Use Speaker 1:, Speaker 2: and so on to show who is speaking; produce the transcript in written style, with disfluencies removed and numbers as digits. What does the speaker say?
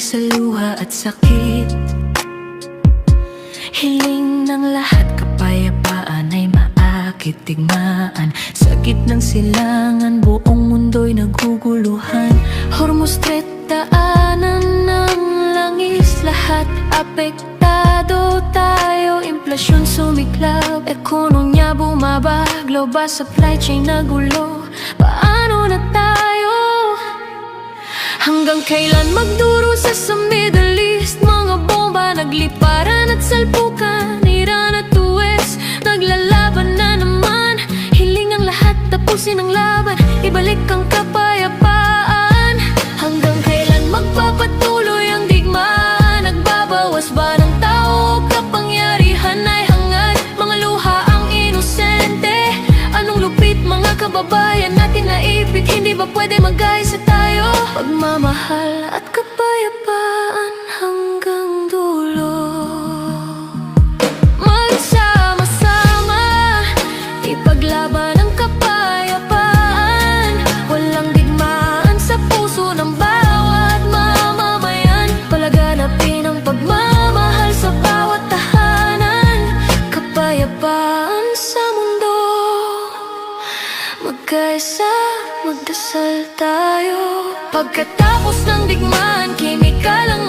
Speaker 1: sa luha at sakit. Hiling ng lahat kapayapaan ay maakit digmaan. Sa gitnang silangan buong mundo'y naguguluhan. Hormuz Strait, daanan ng langis, lahat apektado tayo. Inflasyon sumiklab, ekonomiya bumaba, global supply chain nagulo. Paano na tayo? Hanggang kailan magdurusa sa Middle East? Mga bomba nagliparan at salpukan, Iran at US naglalaban na naman. Hiling ang lahat, tapusin ang laban, ibalik ang kapayapaan. Hanggang kailan magpapatuloy ang digmaan? Nagbabawas ba ng tao? Kapangyarihan ay hangad, mga luha ang inosente. Anong lupit mga kababayan natin naibig, hindi ba pwede mag-ayos tayo? Pagmamahal at kapayapaan hanggang dulo. Magsama-sama, ipaglaban ang kapayapaan. Walang digmaan sa puso ng bawat mamamayan. Palaganapin ang pagmamahal sa bawat tahanan. Kapayapaan sa mundo, magkaisa, magdasal tayo. Pagkatapos ng digmaan, kimikal ang